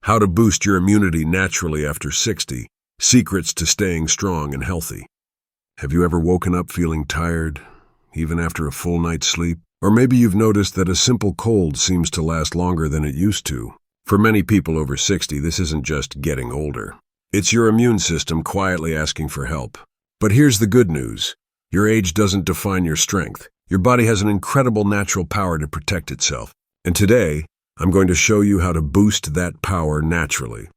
How to boost your immunity naturally after 60. Secrets to staying strong and healthy. Have you ever woken up feeling tired, even after a full night's sleep? Or maybe you've noticed that a simple cold seems to last longer than it used to. For many people over 60, this isn't just getting older. It's your immune system quietly asking for help. But here's the good news. Your age doesn't define your strength. Your body has an incredible natural power to protect itself. And today, I'm going to show you how to boost that power naturally.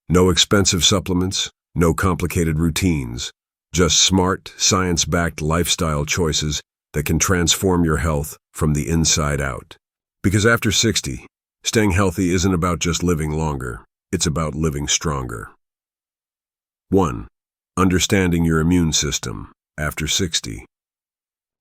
No expensive supplements, no complicated routines, just smart, science-backed lifestyle choices that can transform your health from the inside out. Because after 60, staying healthy isn't about just living longer, it's about living stronger. 1. Understanding your immune system after 60.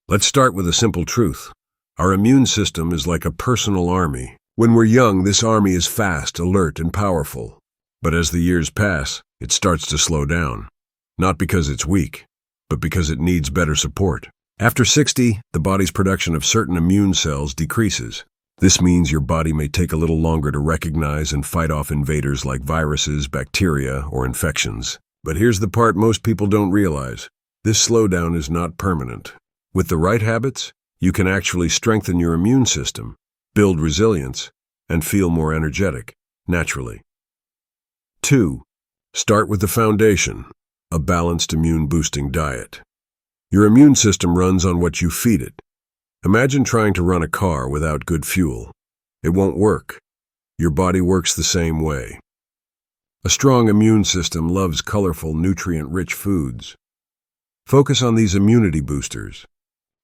Let's start with a simple truth. Our immune system is like a personal army. When we're young, this army is fast, alert, and powerful. But as the years pass, it starts to slow down. Not because it's weak, but because it needs better support. After 60, the body's production of certain immune cells decreases. This means your body may take a little longer to recognize and fight off invaders like viruses, bacteria, or infections. But here's the part most people don't realize. This slowdown is not permanent. With the right habits, you can actually strengthen your immune system, build resilience, and feel more energetic, naturally. 2. Start with the foundation, a balanced immune-boosting diet. Your immune system runs on what you feed it. Imagine trying to run a car without good fuel. It won't work. Your body works the same way. A strong immune system loves colorful, nutrient-rich foods. Focus on these immunity boosters.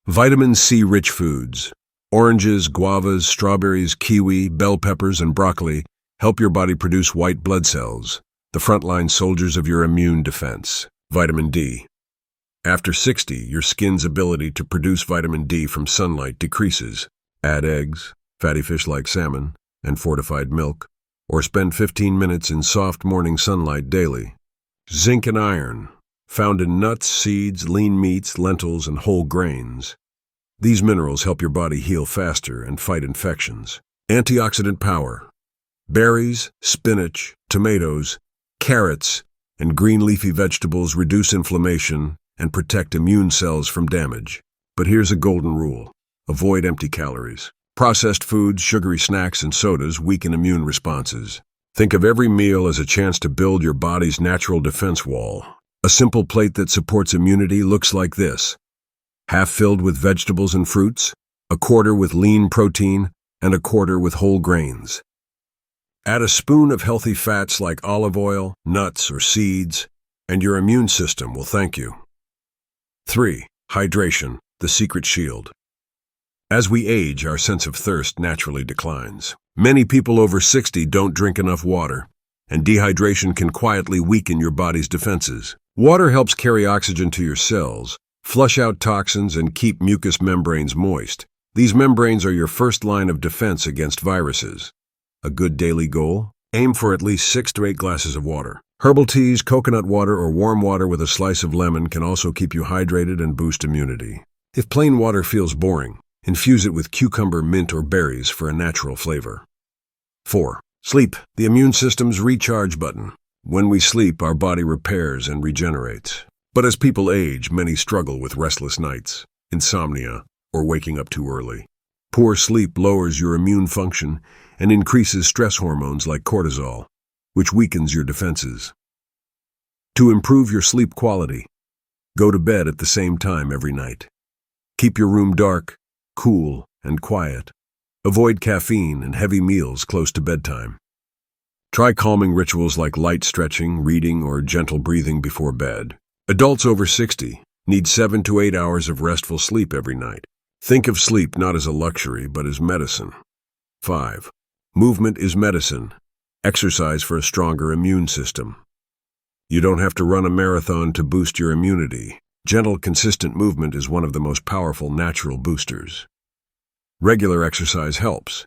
Vitamin C-rich foods. Oranges, guavas, strawberries, kiwi, bell peppers, and broccoli help your body produce white blood cells, the frontline soldiers of your immune defense. Vitamin D. After 60, your skin's ability to produce vitamin D from sunlight decreases. Add eggs, fatty fish like salmon, and fortified milk, or spend 15 minutes in soft morning sunlight daily. Zinc and iron, found in nuts, seeds, lean meats, lentils, and whole grains. These minerals help your body heal faster and fight infections. Antioxidant power. Berries, spinach, tomatoes, carrots, and green leafy vegetables reduce inflammation and protect immune cells from damage. But here's a golden rule. Avoid empty calories. Processed foods, sugary snacks, and sodas weaken immune responses. Think of every meal as a chance to build your body's natural defense wall. A simple plate that supports immunity looks like this. Half filled with vegetables and fruits, a quarter with lean protein, and a quarter with whole grains. Add a spoon of healthy fats like olive oil, nuts, or seeds, and your immune system will thank you. 3. Hydration, the secret shield. As we age, our sense of thirst naturally declines. Many people over 60 don't drink enough water, and dehydration can quietly weaken your body's defenses. Water helps carry oxygen to your cells, flush out toxins, and keep mucous membranes moist. These membranes are your first line of defense against viruses. A good daily goal? Aim for at least 6 to 8 glasses of water. Herbal teas, coconut water, or warm water with a slice of lemon can also keep you hydrated and boost immunity. If plain water feels boring, infuse it with cucumber, mint, or berries for a natural flavor. 4. Sleep, the immune system's recharge button. When we sleep, our body repairs and regenerates. But as people age, many struggle with restless nights, insomnia, or waking up too early. Poor sleep lowers your immune function and increases stress hormones like cortisol, which weakens your defenses. To improve your sleep quality, go to bed at the same time every night. Keep your room dark, cool, and quiet. Avoid caffeine and heavy meals close to bedtime. Try calming rituals like light stretching, reading, or gentle breathing before bed. Adults over 60 need 7 to 8 hours of restful sleep every night. Think of sleep not as a luxury, but as medicine. 5. Movement is medicine. Exercise for a stronger immune system. You don't have to run a marathon to boost your immunity. Gentle, consistent movement is one of the most powerful natural boosters. Regular exercise helps.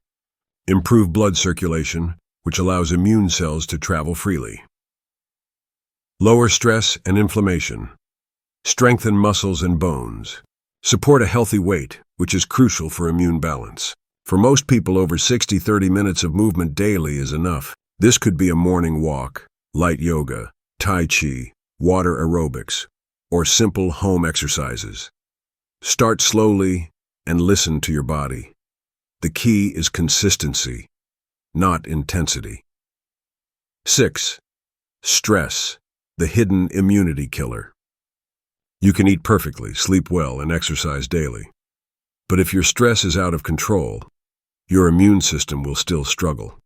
Improve blood circulation, which allows immune cells to travel freely. Lower stress and inflammation. Strengthen muscles and bones. Support a healthy weight, which is crucial for immune balance. For most people over 60, 30 minutes of movement daily is enough. This could be a morning walk, light yoga, tai chi, water aerobics, or simple home exercises. Start slowly and listen to your body. The key is consistency, not intensity. 6. Stress, the hidden immunity killer. You can eat perfectly, sleep well, and exercise daily. But if your stress is out of control, your immune system will still struggle.